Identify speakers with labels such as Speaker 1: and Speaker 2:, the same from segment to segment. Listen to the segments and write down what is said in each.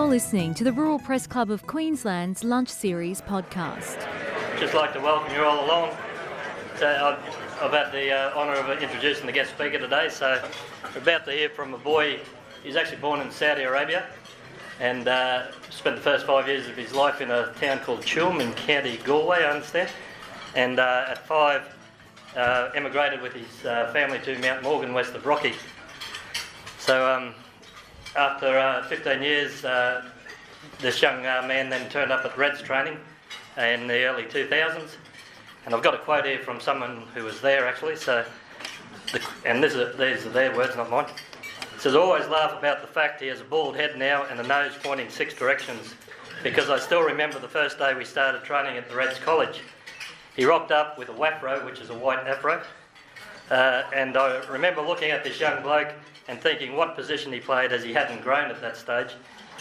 Speaker 1: You're listening to the Rural Press Club of Queensland's Lunch Series podcast.
Speaker 2: Just like to welcome you all along. I've had the honour of introducing the guest speaker today. So we're about to hear from a boy. He's actually born in Saudi Arabia and spent the first 5 years of his life in a town called Chulm in County Galway, I understand. And at 5, emigrated with his family to Mount Morgan, west of Rocky. So after 15 years, this young man then turned up at Reds training in the early 2000s. And I've got a quote here from someone who was there actually. So, these are their words, not mine. It says, "I always laugh about the fact he has a bald head now and a nose pointing 6 directions, because I still remember the first day we started training at the Reds College. He rocked up with a wafro, which is a white afro, and I remember looking at this young bloke and thinking what position he played, as he hadn't grown at that stage,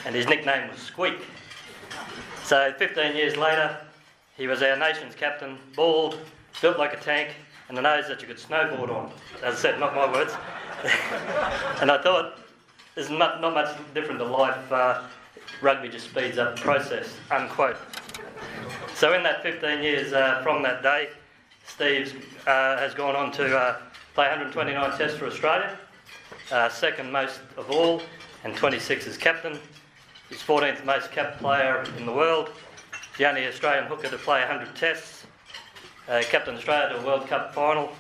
Speaker 2: and his nickname was Squeak." So 15 years later, he was our nation's captain, bald, built like a tank, and a nose that you could snowboard on. As I said, not my words. And I thought, there's not much different to life. Rugby just speeds up the process, unquote. So in that 15 years from that day, Steve has gone on to play 129 tests for Australia, second most of all, and 26 as captain. He's 14th most capped player in the world. The only Australian hooker to play 100 tests. Captain Australia to a World Cup final.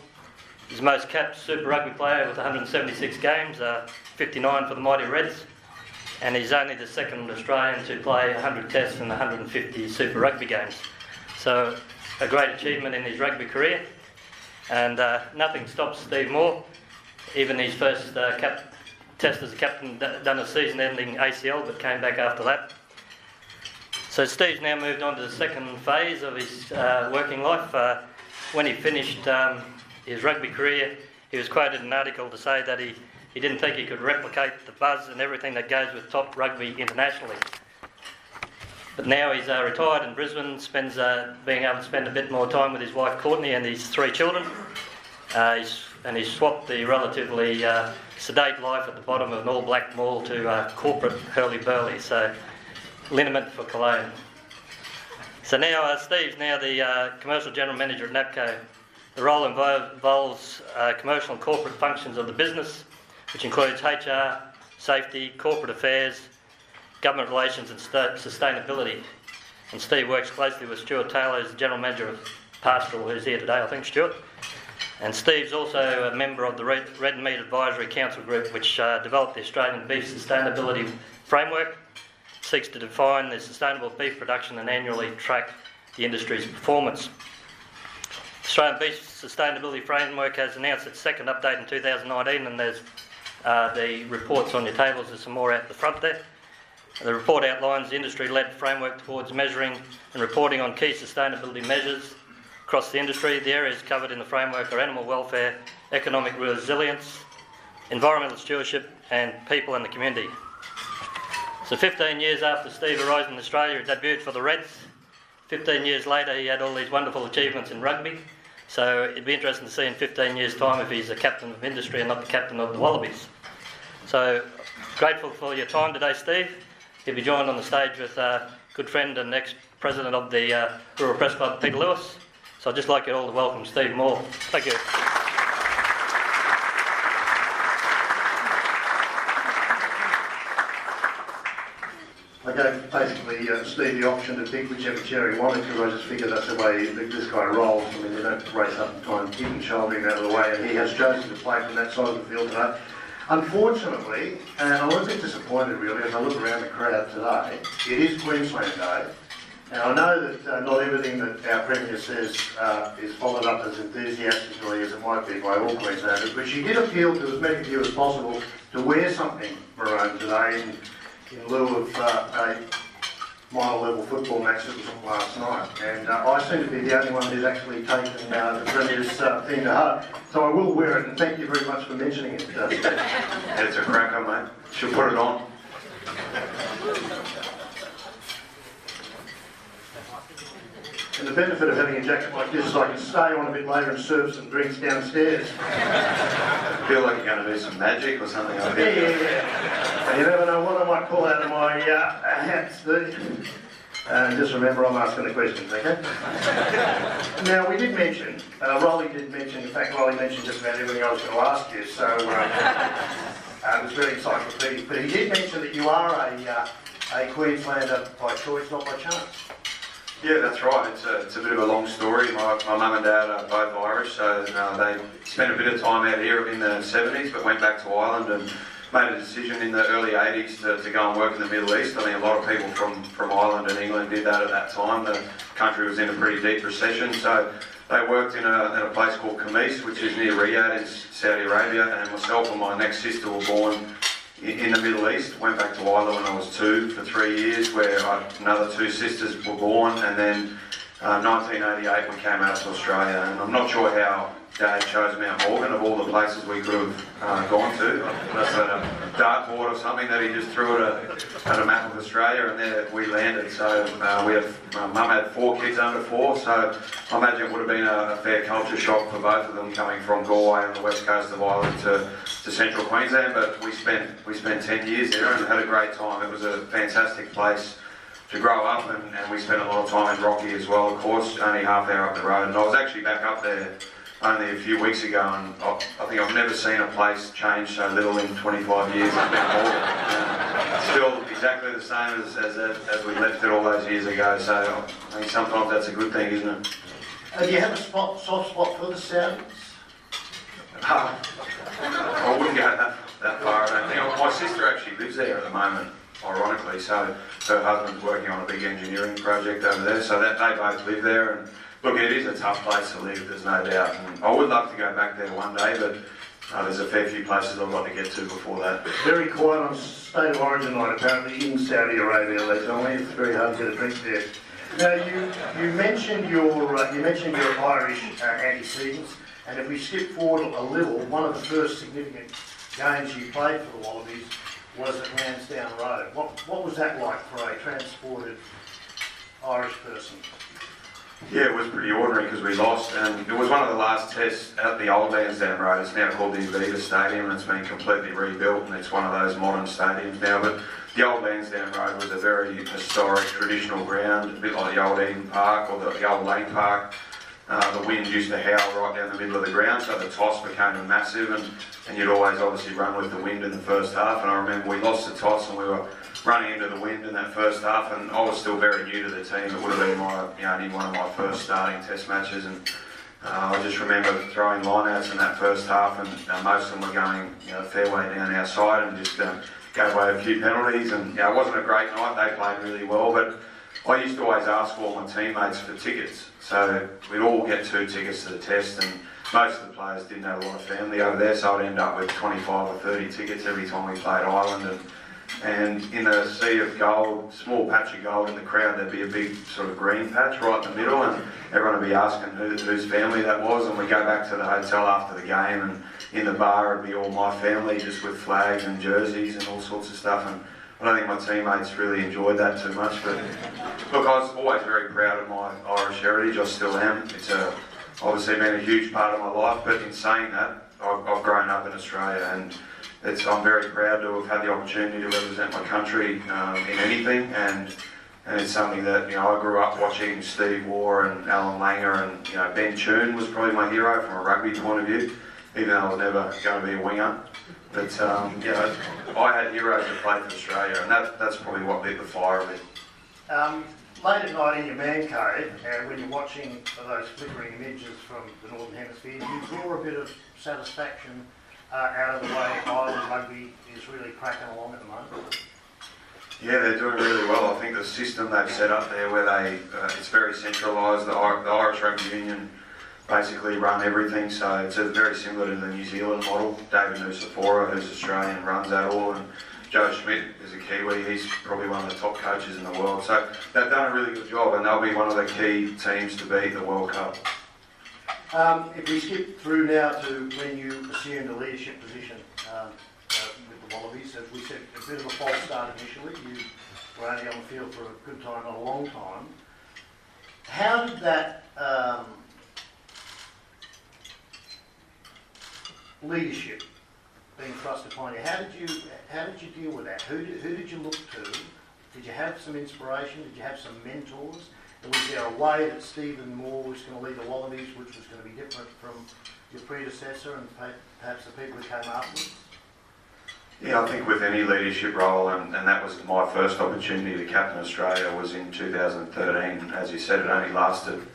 Speaker 2: He's the most capped Super Rugby player with 176 games, 59 for the mighty Reds. And he's only the second Australian to play 100 tests and 150 Super Rugby games. So a great achievement in his rugby career. And nothing stops Steve Moore. Even his first test as a captain done a season-ending ACL, but came back after that. So Steve's now moved on to the second phase of his working life. When he finished his rugby career, he was quoted in an article to say that he didn't think he could replicate the buzz and everything that goes with top rugby internationally. But now he's retired in Brisbane, being able to spend a bit more time with his wife Courtney and his 3 children. He's swapped the relatively sedate life at the bottom of an all-black mall to corporate hurly-burly. So liniment for Cologne. So now Steve's now the Commercial General Manager at NABCO. The role involves commercial and corporate functions of the business, which includes HR, safety, corporate affairs, government relations and sustainability. And Steve works closely with Stuart Taylor, who's the General Manager of Pastoral, who's here today, I think, Stuart. And Steve's also a member of the Red Meat Advisory Council Group, which developed the Australian Beef Sustainability Framework, seeks to define the sustainable beef production and annually track the industry's performance. The Australian Beef Sustainability Framework has announced its second update in 2019, and there's the reports on your tables. There's some more out the front there. The report outlines the industry-led framework towards measuring and reporting on key sustainability measures across the industry. The areas covered in the framework are animal welfare, economic resilience, environmental stewardship, and people and the community. So 15 years after Steve arrived in Australia, he debuted for the Reds. 15 years later, he had all these wonderful achievements in rugby. So it'd be interesting to see in 15 years' time if he's a captain of industry and not the captain of the Wallabies. So grateful for your time today, Steve. He'll be joined on the stage with a good friend and ex-president of the Rural Press Club, Peter Lewis. So I'd just like you all to welcome Steve Moore. Thank you.
Speaker 3: I gave basically Steve the option to pick whichever chair he wanted, because I just figured that's the way this guy rolls. I mean, you don't race up and try and kick and shoulder him out of the way, and he has chosen to play from that side of the field today. Unfortunately, and I'm a bit disappointed really as I look around the crowd today, it is Queensland Day, and I know that not everything that our Premier says is followed up as enthusiastically as it might be by all Queenslanders, but she did appeal to as many of you as possible to wear something maroon today in lieu of a minor level football match that was on last night. And I seem to be the only one who's actually taken the Premier's thing to heart. So I will wear it, and thank you very much for mentioning it.
Speaker 4: It's a cracker, mate. She'll put it on.
Speaker 3: And the benefit of having a jacket like this is I can stay on a bit later and serve some drinks downstairs.
Speaker 4: I feel like you're going to do some magic or something like that.
Speaker 3: Yeah. You never know what I might pull out of my hat, Steve. Just remember I'm asking the questions, okay? Now, we did mention, Rolly did mention, in fact, Rolly mentioned just about everything I was going to ask you, so it was very encyclopedic. But he did mention that you are a Queenslander by choice, not by chance.
Speaker 4: Yeah, that's right. It's a bit of a long story. My mum and dad are both Irish, so they spent a bit of time out here in the 70s, but went back to Ireland and made a decision in the early 80s to go and work in the Middle East. I think a lot of people from Ireland and England did that at that time. The country was in a pretty deep recession, so they worked in a place called Khamis, which is near Riyadh in Saudi Arabia, and myself and my next sister were born in the Middle East. Went back to Ireland when I was 2 for 3 years, where another 2 sisters were born, and then 1988 we came out to Australia. And I'm not sure how Dad chose Mount Morgan of all the places we could have gone to. That's a dartboard or something that he just threw at a map of Australia, and there we landed. So Mum had 4 kids under 4, so I imagine it would have been a fair culture shock for both of them coming from Galway on the west coast of Ireland to central Queensland. But we spent 10 years there and had a great time. It was a fantastic place to grow up, and we spent a lot of time in Rocky as well, of course, only half hour up the road. And I was actually back up there only a few weeks ago, and I think I've never seen a place change so little in 25 years. It's been still exactly the same as we left it all those years ago, so I think sometimes that's a good thing, isn't it?
Speaker 3: Do you have a soft spot for the Saudis?
Speaker 4: I wouldn't go that far, I don't think. My sister actually lives there at the moment, ironically, so her husband's working on a big engineering project over there, so that they both live there. And look, it is a tough place to live, there's no doubt. And I would love to go back there one day, but there's a fair few places I've got to get to before that.
Speaker 3: Very quiet on State of Origin night, apparently, in Saudi Arabia, they tell me. It's very hard to get a drink there. Now, you mentioned your Irish antecedents, and if we skip forward a little, one of the first significant games you played for the Wallabies was at Lansdowne Road. What was that like for a transported Irish person?
Speaker 4: Yeah, it was pretty ordinary because we lost, and it was one of the last tests at the old Lansdowne Road. It's now called the Aviva Stadium, and it's been completely rebuilt, and it's one of those modern stadiums now. But the old Lansdowne Road was a very historic, traditional ground, a bit like the old Eden Park or the old Lane Park. The wind used to howl right down the middle of the ground, so the toss became massive, and you'd always obviously run with the wind in the first half. And I remember we lost the toss and we were running into the wind in that first half, and I was still very new to the team. It would have been only one of my first starting test matches, and I just remember throwing lineouts in that first half, and most of them were going a fair way down our side, and just gave away a few penalties. And it wasn't a great night. They played really well, but I used to always ask all my teammates for tickets. So we'd all get 2 tickets to the test, and most of the players didn't have a lot of family over there, so I'd end up with 25 or 30 tickets every time we played Ireland. And in a sea of gold, small patch of gold in the crowd, there'd be a big sort of green patch right in the middle, and everyone would be asking whose family that was. And we'd go back to the hotel after the game, and in the bar it'd be all my family, just with flags and jerseys and all sorts of stuff. And I don't think my teammates really enjoyed that too much, but look, I was always very proud of my Irish heritage. I still am. It's obviously been a huge part of my life, but in saying that, I've grown up in Australia, and I'm very proud to have had the opportunity to represent my country in anything, and it's something that I grew up watching Steve Waugh and Alan Langer, and Ben Choon was probably my hero from a rugby point of view, even though I was never going to be a winger. But I had heroes that played for Australia, and that's probably what lit the fire of it.
Speaker 3: Late at night in your man cave, when you're watching those flickering images from the Northern Hemisphere, do you draw a bit of satisfaction out of the way Ireland rugby is really cracking along at the moment?
Speaker 4: Yeah, they're doing really well. I think the system they've set up there, where it's very centralised. The Irish Rugby Union basically run everything, so it's very similar to the New Zealand model. David Nusafora, who's Australian, runs that all, and Joe Schmidt is a Kiwi. He's probably one of the top coaches in the world. So they've done a really good job, and they'll be one of the key teams to beat the World Cup.
Speaker 3: If we skip through now to when you assumed a leadership position with the Wallabies, as we said, a bit of a false start initially. You were only on the field for a good time, not a long time. How did that leadership being thrust upon you, how did you deal with that? Who did you look to? Did you have some inspiration? Did you have some mentors? And was there a way that Stephen Moore was going to lead the Wallabies, which was going to be different from your predecessor and perhaps the people who came afterwards?
Speaker 4: Yeah, I think with any leadership role, and that was my first opportunity to captain Australia, was in 2013. As you said, it only lasted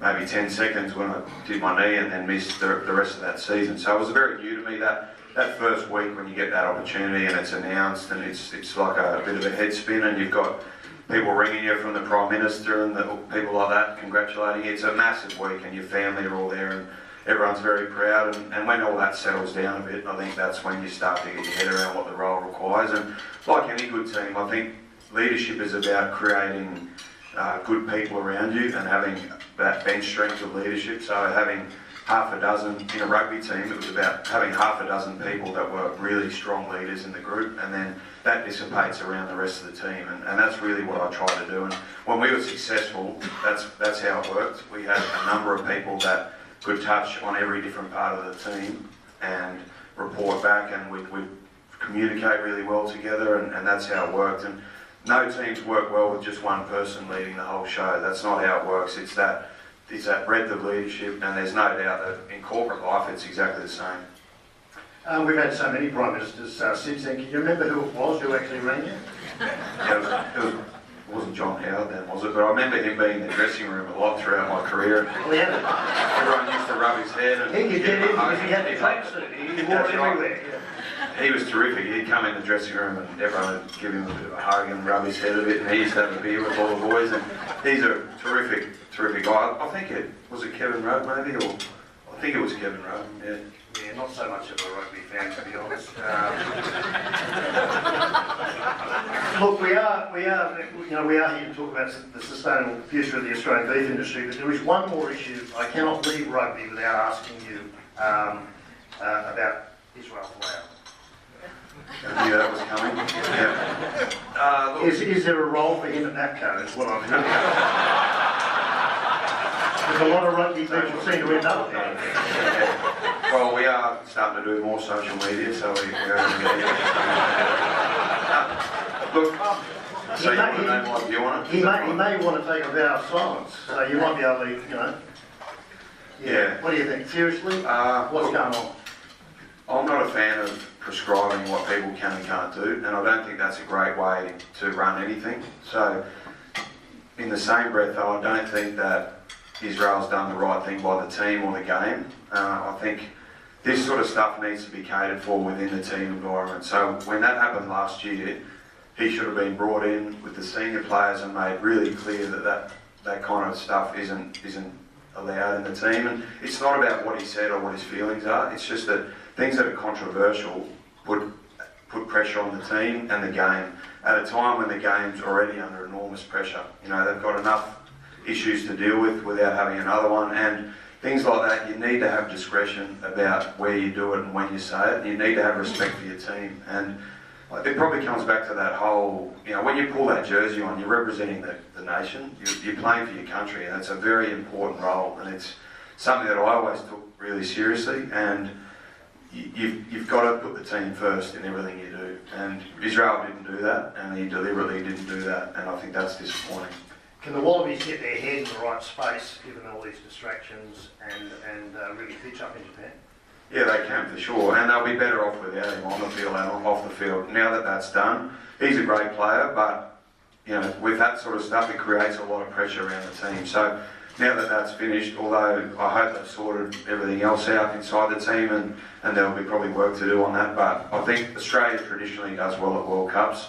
Speaker 4: maybe 10 seconds when I did my knee and then missed the rest of that season. So it was very new to me, that first week when you get that opportunity and it's announced, and it's like a bit of a head spin, and you've got people ringing you from the Prime Minister and people like that congratulating you. It's a massive week and your family are all there and everyone's very proud, and when all that settles down a bit, I think that's when you start to get your head around what the role requires. And like any good team, I think leadership is about creating good people around you and having that bench strength of leadership. So having half a dozen, in a rugby team, it was about having half a dozen people that were really strong leaders in the group, and then that dissipates around the rest of the team, and that's really what I try to do. And when we were successful, that's how it worked. We had a number of people that could touch on every different part of the team and report back, and we'd communicate really well together, and that's how it worked. And no teams work well with just one person leading the whole show. That's not how it works. It's that breadth of leadership, and there's no doubt that in corporate life it's exactly the same.
Speaker 3: We've had so many Prime Ministers since then. Can you remember who it was who actually rang you?
Speaker 4: Yeah, it wasn't John Howard then, was it? But I remember him being in the dressing room a lot throughout my career.
Speaker 3: Well, yeah.
Speaker 4: Everyone used to rub his head. And
Speaker 3: He did it because he had the tracksuit. He wore it everywhere. Yeah.
Speaker 4: He was terrific. He'd come in the dressing room and everyone would give him a bit of a hug and rub his head a bit, and he used to have a beer with all the boys, and he's a terrific guy. I think was it Kevin Rudd maybe, or I think it was Kevin Rudd, yeah.
Speaker 3: Yeah, not so much of a rugby fan, to be honest. Look, we are here to talk about the sustainable future of the Australian beef industry, but there is one more issue. I cannot leave rugby without asking you about Israel Folau.
Speaker 4: I knew that was coming. Yeah.
Speaker 3: Is there a role for him at NAPCO, is what I'm hearing? There's a lot of rugby people seem to end up there.
Speaker 4: Well, we are starting to do more social media, so we are going to get look, so you want to know my view on it?
Speaker 3: He may want to take a vow of silence, so you might be able to, Yeah. What do you think? Seriously? What's going on?
Speaker 4: I'm not a fan of prescribing what people can and can't do, and I don't think that's a great way to run anything. So, in the same breath though, I don't think that Israel's done the right thing by the team or the game. I think this sort of stuff needs to be catered for within the team environment. So when that happened last year, he should have been brought in with the senior players and made really clear that kind of stuff isn't allowed in the team. And it's not about what he said or what his feelings are. It's just that things that are controversial put pressure on the team and the game at a time when the game's already under enormous pressure. You know, they've got enough issues to deal with without having another one, and things like that. You need to have discretion about where you do it and when you say it. You need to have respect for your team, and it probably comes back to that whole, when you pull that jersey on, you're representing the nation, you're playing for your country, and it's a very important role, and it's something that I always took really seriously, and you've got to put the team first in everything you do, and Israel didn't do that, and he deliberately didn't do that, and I think that's disappointing.
Speaker 3: Can the Wallabies get their head in the right space, given all these distractions, and really pitch up in Japan?
Speaker 4: Yeah, they can for sure, and they'll be better off without him on the field and off the field. Now that that's done, he's a great player, but with that sort of stuff, it creates a lot of pressure around the team. So now that that's finished, although I hope they've sorted everything else out inside the team, and there'll be probably work to do on that, but I think Australia traditionally does well at World Cups.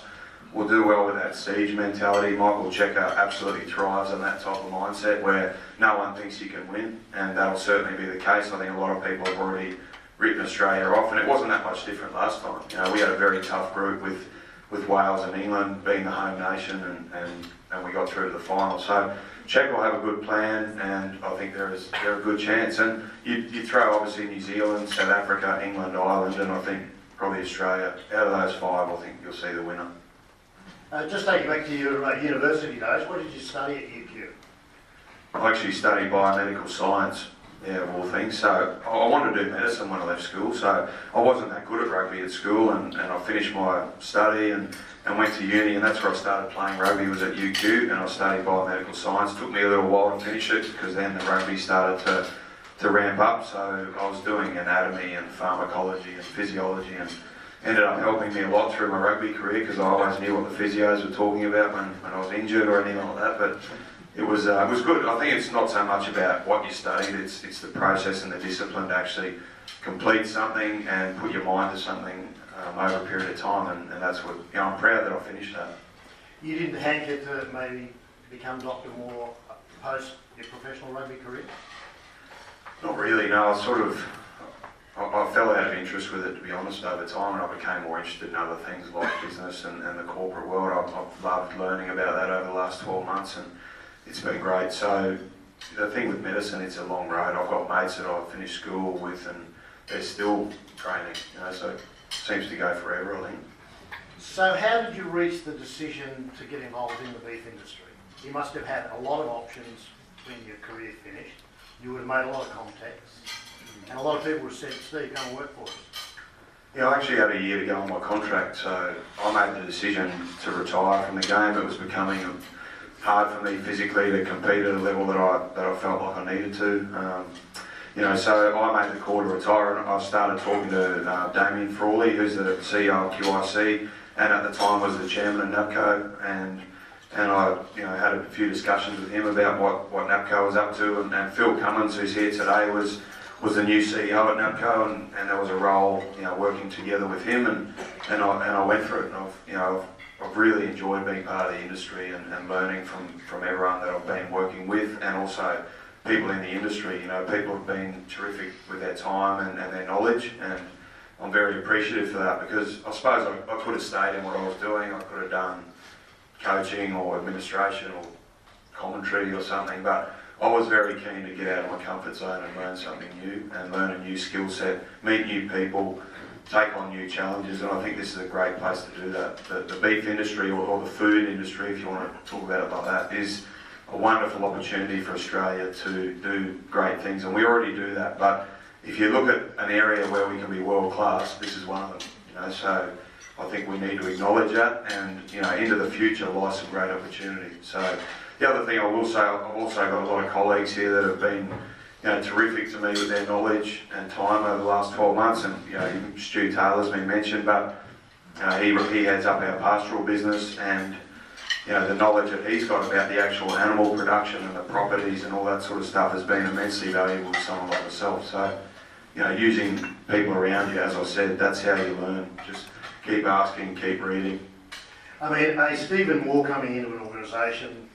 Speaker 4: We'll do well with that siege mentality. Michael Cheika absolutely thrives on that type of mindset where no one thinks you can win, and that'll certainly be the case. I think a lot of people have already written Australia off, and it wasn't that much different last time. We had a very tough group with Wales and England being the home nation, and we got through to the final. So Cheika will have a good plan, and I think they're a good chance. And you throw obviously New Zealand, South Africa, England, Ireland, and I think probably Australia. Out of those five, I think you'll see the winner.
Speaker 3: Just taking back to your university days, what did you study at UQ?
Speaker 4: I actually studied biomedical science, of all things. So I wanted to do medicine when I left school. So I wasn't that good at rugby at school, and I finished my study and went to uni, and that's where I started playing rugby. Was at UQ, and I studied biomedical science. It took me a little while to finish it because then the rugby started to ramp up. So I was doing anatomy and pharmacology and physiology, and ended up helping me a lot through my rugby career because I always knew what the physios were talking about when I was injured or anything like that. But it was good. I think it's not so much about what you studied, it's the process and the discipline to actually complete something and put your mind to something over a period of time, and that's what, I'm proud that I finished that.
Speaker 3: You didn't hanker to maybe become Dr. Moore post your professional rugby career?
Speaker 4: Not really, no. I fell out of interest with it, to be honest, over time, and I became more interested in other things like business and the corporate world. I've loved learning about that over the last 12 months, and it's been great. So the thing with medicine, it's a long road. I've got mates that I've finished school with, and they're still training, so it seems to go forever, I think.
Speaker 3: So how did you reach the decision to get involved in the beef industry? You must have had a lot of options when your career finished. You would have made a lot of contacts, and a lot of people would have said, Steve, come and work for us.
Speaker 4: Yeah, I actually had a year to go on my contract, so I made the decision to retire from the game. It was becoming hard for me physically to compete at a level that I felt like I needed to. So I made the call to retire, and I started talking to Damien Frawley, who's the CEO of QIC, and at the time was the chairman of NAPCO, and I had a few discussions with him about what NAPCO was up to, and Phil Cummins, who's here today, was the new CEO at NAPCO, and there was a role, working together with him, and I went for it, and I've really enjoyed being part of the industry and learning from everyone that I've been working with, and also people in the industry. People have been terrific with their time and their knowledge, and I'm very appreciative for that, because I suppose I could have stayed in what I was doing. I could have done coaching or administration or commentary or something, but I was very keen to get out of my comfort zone and learn something new and learn a new skill set, meet new people, take on new challenges, and I think this is a great place to do that. The beef industry, or the food industry, if you want to talk about it like that, is a wonderful opportunity for Australia to do great things, and we already do that. But if you look at an area where we can be world class, this is one of them. So I think we need to acknowledge that, and into the future lies some great opportunity. So the other thing I will say, I've also got a lot of colleagues here that have been terrific to me with their knowledge and time over the last 12 months, and even Stu Taylor's been mentioned, but he heads up our pastoral business, and the knowledge that he's got about the actual animal production and the properties and all that sort of stuff has been immensely valuable to someone like myself. So using people around you, as I said, that's how you learn. Just keep asking, keep reading.
Speaker 3: I mean, Stephen Moore coming into an organisation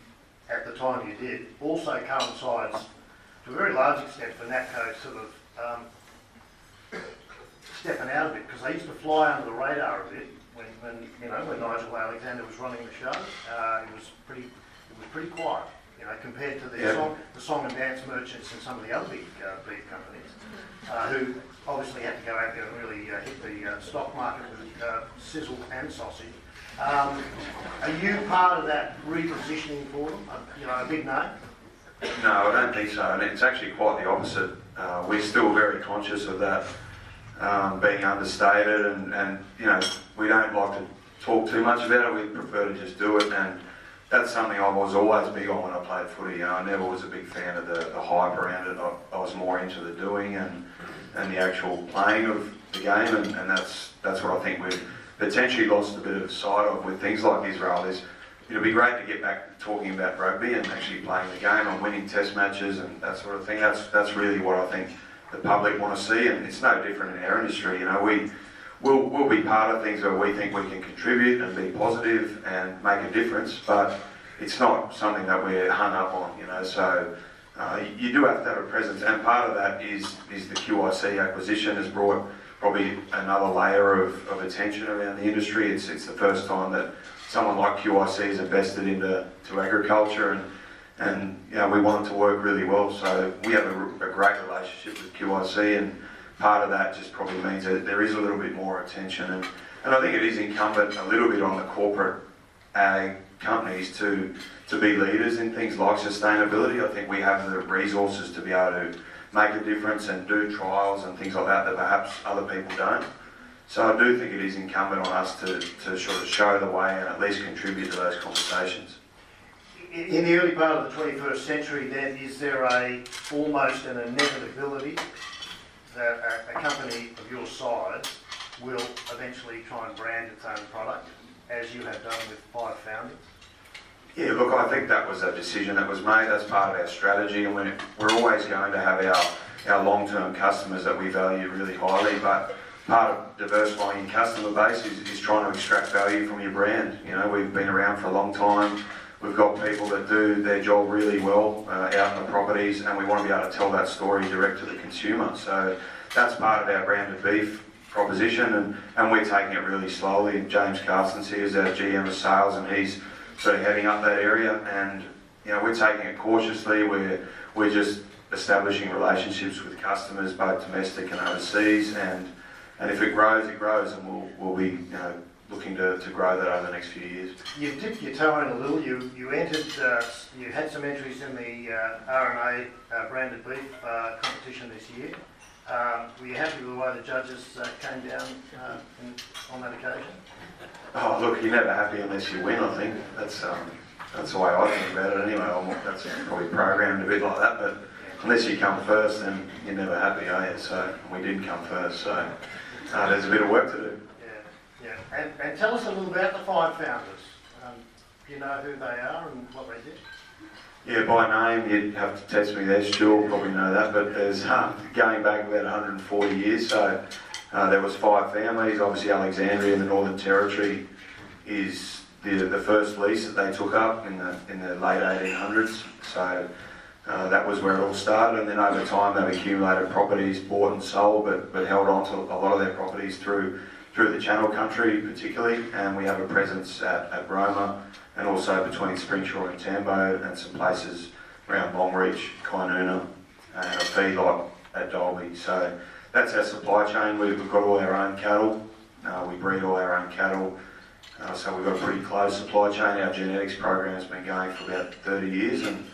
Speaker 3: at the time you did also coincides to a very large extent for NAPCO sort of stepping out of it, because they used to fly under the radar a bit when Nigel Alexander was running the show. It was pretty quiet, compared to the song and dance merchants and some of the other big beef companies, who obviously had to go out there and really hit the stock market with sizzle and sausage. Are you part of that repositioning for them? A big name?
Speaker 4: No, I don't think so, and it's actually quite the opposite. We're still very conscious of that being understated, and we don't like to talk too much about it. We prefer to just do it, and that's something I was always big on when I played footy. I never was a big fan of the hype around it. I was more into the doing and the actual playing of the game, and that's what I think we've potentially lost a bit of sight of with things like Israel. It'll be great to get back talking about rugby and actually playing the game and winning test matches and that sort of thing. That's really what I think the public want to see, and it's no different in our industry. We'll be part of things where we think we can contribute and be positive and make a difference, but it's not something that we're hung up on, So you do have to have a presence, and part of that is the QIC acquisition has brought probably another layer of attention around the industry. It's the first time that someone like QIC has invested into agriculture, and we want it to work really well. So we have a great relationship with QIC, and part of that just probably means that there is a little bit more attention, and I think it is incumbent a little bit on the corporate ag companies to be leaders in things like sustainability. I think we have the resources to be able to make a difference and do trials and things like that that perhaps other people don't. So I do think it is incumbent on us to sort of show the way and at least contribute to those conversations.
Speaker 3: In the early part of the 21st century then, is there almost an inevitability that a company of your size will eventually try and brand its own product, as you have done with 5 founders?
Speaker 4: Yeah, look, I think that was a decision that was made. That's part of our strategy, and we're always going to have our long-term customers that we value really highly, but part of diversifying your customer base is trying to extract value from your brand. You know, we've been around for a long time. We've got people that do their job really well out in the properties, and we want to be able to tell that story direct to the consumer. So that's part of our branded beef proposition, and we're taking it really slowly. James Carson's here as our GM of sales, and he's sort of heading up that area, and you know, we're taking it cautiously. We're just establishing relationships with customers, both domestic and overseas, and if it grows, it grows, and we'll be looking to grow that over the next few years.
Speaker 3: You've dipped your toe in a little. You entered. You had some entries in the R&A branded beef competition this year. Were you happy with the way the judges came down on that occasion?
Speaker 4: Oh, look, you're never happy unless you win. I think that's the way I think about it. Anyway, that's probably programmed a bit like that. But unless you come first, then you're never happy, are you? So we did come first. So there's a bit of work to do.
Speaker 3: Yeah. And tell us a little about the 5 founders. Do you know who they are and what they did?
Speaker 4: Yeah, by name, you'd have to test me there, Stu will probably know that, but there's going back about 140 years, so there was 5 families. Obviously Alexandria in the Northern Territory is the first lease that they took up in the late 1800s, so that was where it all started, and then over time they've accumulated properties, bought and sold, but held on to a lot of their properties through the Channel Country particularly, and we have a presence at Roma, and also between Springsure and Tambo, and some places around Longreach, Kynuna, and a feedlot at Dalby. So that's our supply chain. We've got all our own cattle. We breed all our own cattle. So we've got a pretty close supply chain. Our genetics program has been going for about 30 years, and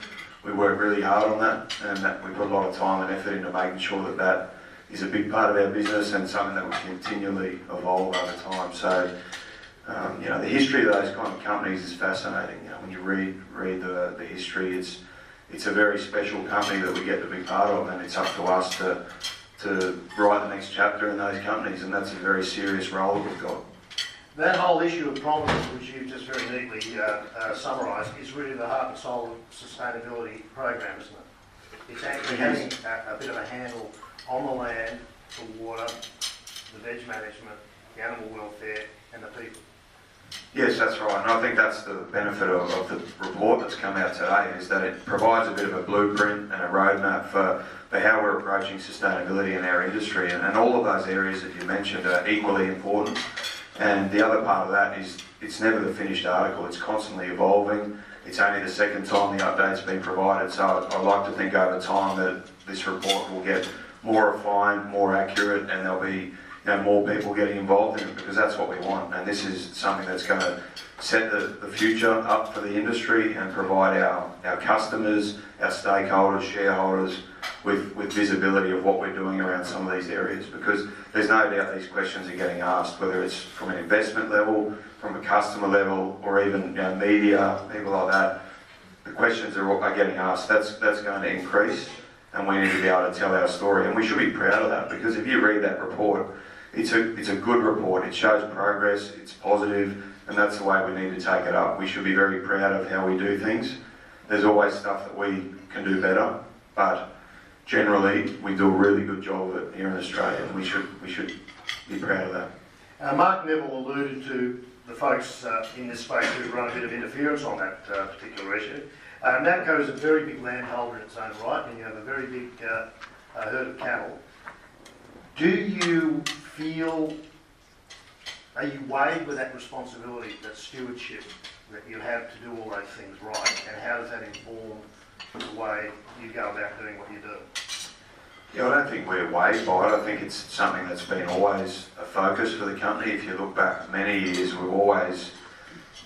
Speaker 4: we work really hard on that, and we put a lot of time and effort into making sure that is a big part of our business and something that will continually evolve over time. So the history of those kind of companies is fascinating. When you read the history, it's a very special company that we get to be part of, and it's up to us to write the next chapter in those companies, and that's a very serious role that we've got.
Speaker 3: That whole issue of provenance, which you've just very neatly summarised, is really the heart and soul of sustainability program, isn't it? It's actually having a bit of a handle on the land, the water, the veg management, the animal welfare, and the people.
Speaker 4: Yes, that's right, and I think that's the benefit of the report that's come out today, is that it provides a bit of a blueprint and a roadmap for how we're approaching sustainability in our industry, and all of those areas that you mentioned are equally important. And the other part of that is it's never the finished article, it's constantly evolving. It's only the second time the update's been provided, so I'd like to think over time that this report will get more refined, more accurate, and there'll be more people getting involved in it, because that's what we want. And this is something that's going to set the future up for the industry and provide our customers, our stakeholders, shareholders with visibility of what we're doing around some of these areas, because there's no doubt these questions are getting asked, whether it's from an investment level, from a customer level, or even media, people like that. The questions are getting asked. That's going to increase, and we need to be able to tell our story, and we should be proud of that, because if you read that report, it's a good report. It shows progress, it's positive, and that's the way we need to take it up. We should be very proud of how we do things. There's always stuff that we can do better, but generally we do a really good job of it here in Australia, and we should be proud of that.
Speaker 3: Mark Neville alluded to the folks in this space who run a bit of interference on that particular issue. NABCO is a very big landholder in its own right, and you have a very big herd of cattle. Do you feel, are you weighed with that responsibility, that stewardship, that you have to do all those things right, and how does that inform the way you go about doing what you do?
Speaker 4: Yeah, I don't think we're weighed by it. I think it's something that's been always a focus for the company. If you look back many years, we've always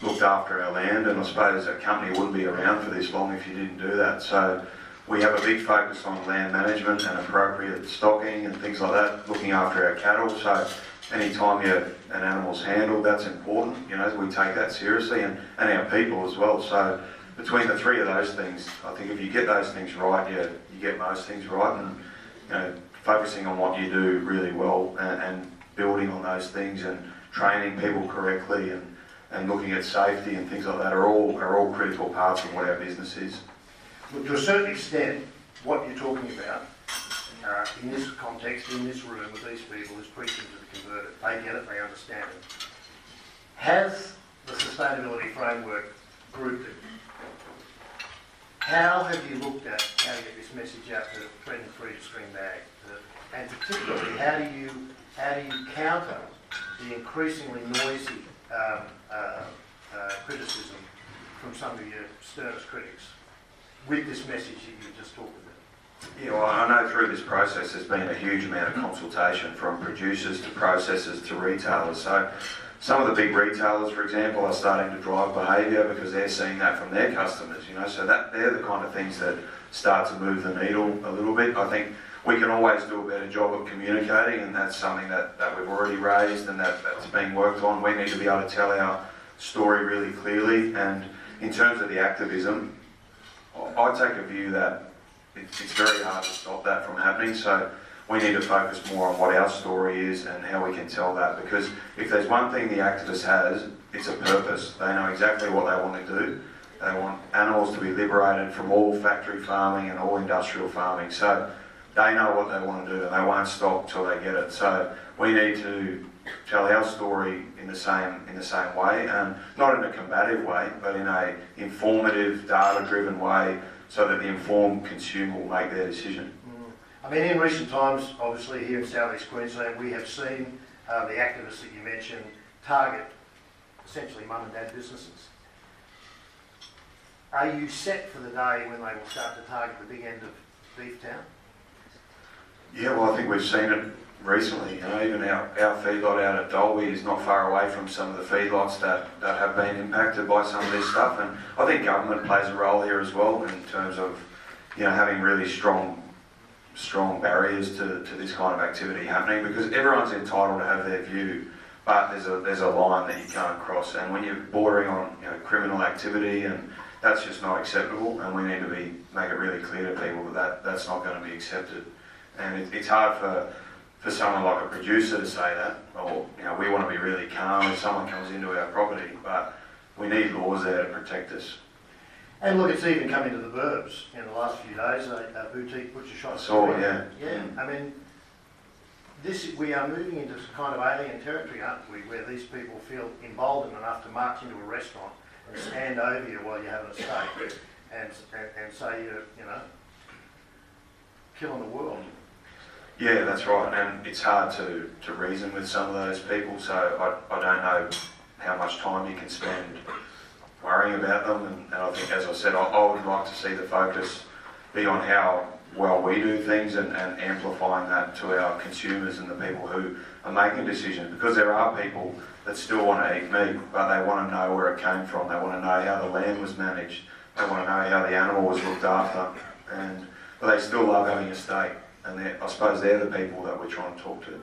Speaker 4: looked after our land, and I suppose a company wouldn't be around for this long if you didn't do that. So we have a big focus on land management and appropriate stocking and things like that, looking after our cattle. So any time an animal's handled, that's important. You know, we take that seriously, and our people as well. So between the three of those things, I think if you get those things right, you get most things right. And you know, focusing on what you do really well and building on those things and training people correctly and looking at safety and things like that are all critical parts of what our business is.
Speaker 3: Look, to a certain extent, what you're talking about in this context, in this room with these people, is preaching to the converted. They get it, they understand it. Has the sustainability framework grouped it? How have you looked at how to get this message out to thread and free to string bag? And particularly, how do you counter the increasingly noisy criticism from some of your sternest critics with this message that you just talked about?
Speaker 4: Yeah, well, I know through this process there's been a huge amount of consultation from producers to processors to retailers. So some of the big retailers, for example, are starting to drive behaviour because they're seeing that from their customers, you know, so that they're the kind of things that start to move the needle a little bit. I think we can always do a better job of communicating, and that's something that we've already raised and that's being worked on. We need to be able to tell our story really clearly, and in terms of the activism, I take a view that it's very hard to stop that from happening, so we need to focus more on what our story is and how we can tell that, because if there's one thing the activist has, it's a purpose. They know exactly what they want to do. They want animals to be liberated from all factory farming and all industrial farming, so they know what they want to do and they won't stop till they get it. So we need to tell our story in the same way, and not in a combative way, but in a informative, data-driven way, so that the informed consumer will make their decision.
Speaker 3: I mean, in recent times, obviously here in South East Queensland, we have seen the activists that you mentioned target essentially mum and dad businesses. Are you set for the day when they will start to target the big end of Beef Town?
Speaker 4: Yeah, well, I think we've seen it recently. You know, even our feedlot out at Dolby is not far away from some of the feedlots that have been impacted by some of this stuff. And I think government plays a role here as well in terms of, you know, having really strong barriers to this kind of activity happening, because everyone's entitled to have their view, but there's a line that you can't cross. And when you're bordering on, you know, criminal activity, and that's just not acceptable, and we need to make it really clear to people that that's not going to be accepted. And it's hard for someone like a producer to say that, or, you know, we want to be really calm if someone comes into our property, but we need laws there to protect us.
Speaker 3: And look, it's even come into the burbs in the last few days. A boutique butcher shop.
Speaker 4: I saw, yeah.
Speaker 3: Yeah, I mean, we are moving into some kind of alien territory, aren't we, where these people feel emboldened enough to march into a restaurant and stand over you while you're having a steak and say you're, you know, killing the world.
Speaker 4: Yeah, that's right, and it's hard to reason with some of those people, so I don't know how much time you can spend worrying about them, and I think, as I said, I would like to see the focus be on how well we do things and amplifying that to our consumers and the people who are making decisions, because there are people that still want to eat meat, but they want to know where it came from, they want to know how the land was managed, they want to know how the animal was looked after, but they still love having a steak. And I suppose they're the people that we're trying to talk to.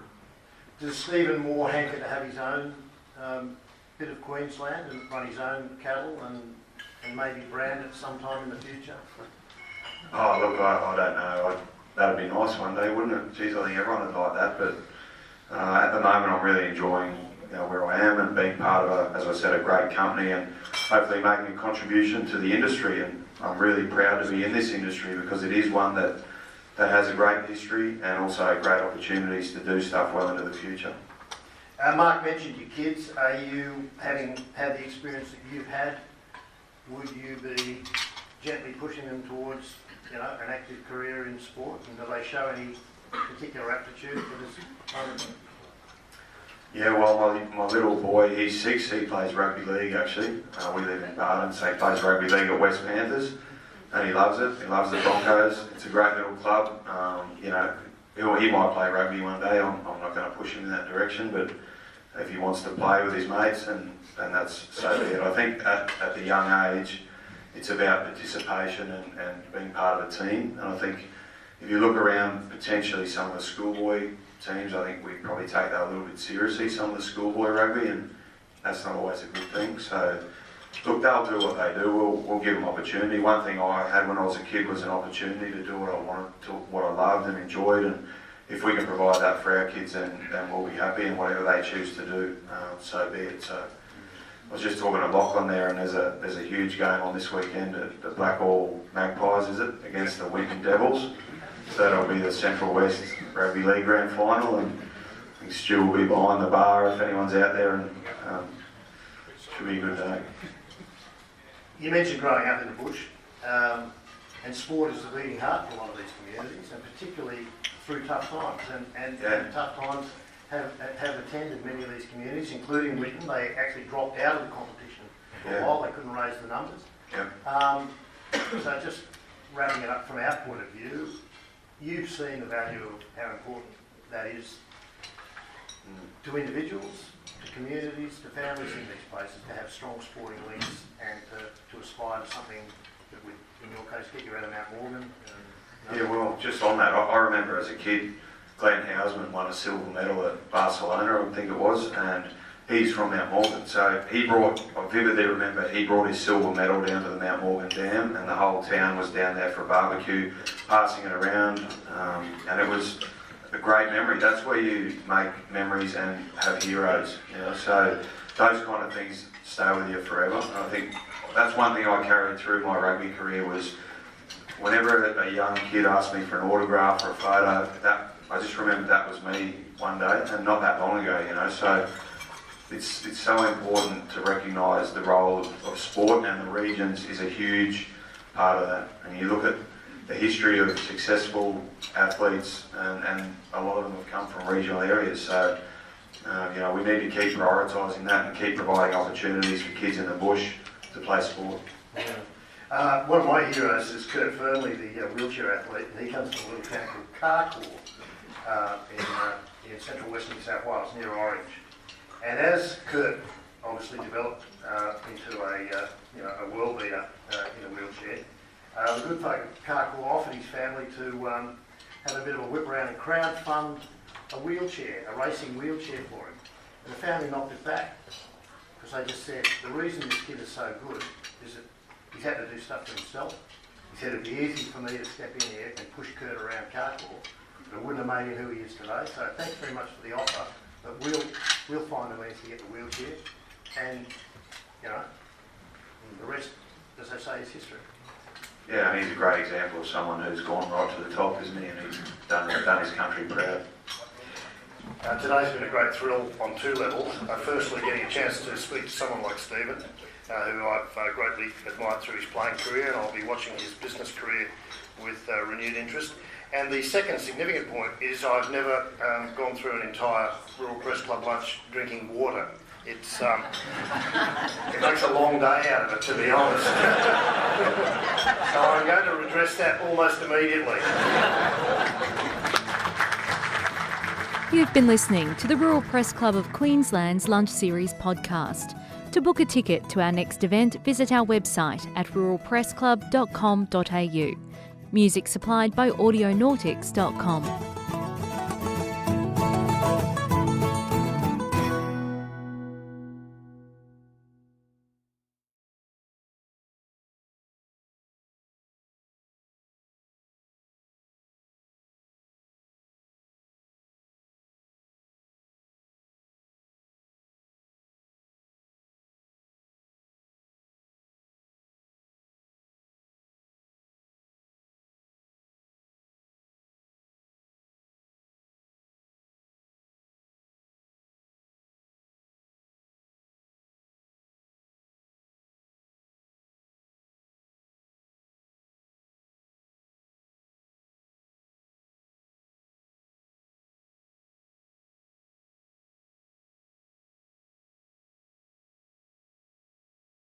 Speaker 3: Does Stephen Moore hanker to have his own bit of Queensland and run his own cattle and maybe brand it sometime in the future?
Speaker 4: Oh, look, I don't know. That'd be nice one day, wouldn't it? Geez, I think everyone would like that. But at the moment, I'm really enjoying, you know, where I am and being part of, as I said, a great company, and hopefully making a contribution to the industry. And I'm really proud to be in this industry, because it is one that has a great history and also great opportunities to do stuff well into the future.
Speaker 3: Mark mentioned your kids. Are you, having had the experience that you've had, would you be gently pushing them towards, you know, an active career in sport? And do they show any particular aptitude for this kind of thing?
Speaker 4: Yeah, well, my little boy, he's 6, he plays rugby league actually. We live in Barton, so he plays rugby league at West Panthers. And he loves it. He loves the Broncos. It's a great little club. You know, he might play rugby one day. I'm not going to push him in that direction, but if he wants to play with his mates, and that's so be it. I think at the young age, it's about participation and being part of a team. And I think if you look around potentially some of the schoolboy teams, I think we probably take that a little bit seriously, some of the schoolboy rugby, and that's not always a good thing. So look, they'll do what they do. We'll give them opportunity. One thing I had when I was a kid was an opportunity to do what I wanted, to what I loved and enjoyed, and if we can provide that for our kids, then we'll be happy, and whatever they choose to do, so be it. So I was just talking to Lachlan there, and there's a huge game on this weekend at the Blackall Magpies, is it, against the Winton Devils. So that'll be the Central West Rugby League Grand Final, and I think Stu will be behind the bar if anyone's out there, and should be a good day.
Speaker 3: You mentioned growing up in the bush, and sport is the beating heart for a lot of these communities, and particularly through tough times. And tough times have attended many of these communities, including Winton. They actually dropped out of the competition for a while. They couldn't raise the numbers. So just wrapping it up from our point of view, you've seen the value of how important that is to individuals, to communities, to families in these places, to have strong sporting links and to aspire to something that would, in your case, get you out of Mount Morgan.
Speaker 4: Yeah, well, just on that, I remember as a kid, Glenn Houseman won a silver medal at Barcelona, I think it was, and he's from Mount Morgan. So I vividly remember he brought his silver medal down to the Mount Morgan Dam, and the whole town was down there for a barbecue, passing it around, and it was a great memory. That's where you make memories and have heroes, so those kind of things stay with you forever. And I think that's one thing I carried through my rugby career was whenever a young kid asked me for an autograph or a photo, I just remembered that was me one day, and not that long ago, so it's so important to recognise the role of sport, and the regions is a huge part of that. And you look at the history of successful athletes, and a lot of them have come from regional areas, so we need to keep prioritising that and keep providing opportunities for kids in the bush to play sport.
Speaker 3: One of my heroes is Kurt Fernley, the wheelchair athlete, and he comes from a little town called Carcoar in central western New South Wales, near Orange. And as Kurt obviously developed into a world beater in a wheelchair, the good folk at Carcoar offered his family to have a bit of a whip around and crowdfund a racing wheelchair for him. And the family knocked it back because they just said, the reason this kid is so good is that he's had to do stuff for himself. He said it'd be easy for me to step in here and push Kurt around Carcoar, but it wouldn't have made him who he is today. So thanks very much for the offer, but we'll find a means to get the wheelchair, and the rest, as they say, is history.
Speaker 4: Yeah, and he's a great example of someone who's gone right to the top, isn't he? And he's done his country proud.
Speaker 3: Today's been a great thrill on two levels. Firstly, getting a chance to speak to someone like Stephen, who I've greatly admired through his playing career, and I'll be watching his business career with renewed interest. And the second significant point is I've never gone through an entire Rural Press Club lunch drinking water. It makes a long day out of it, to be honest. So I'm going to redress that almost immediately.
Speaker 1: You've been listening to the Rural Press Club of Queensland's Lunch Series podcast. To book a ticket to our next event, visit our website at ruralpressclub.com.au. Music supplied by audionautics.com.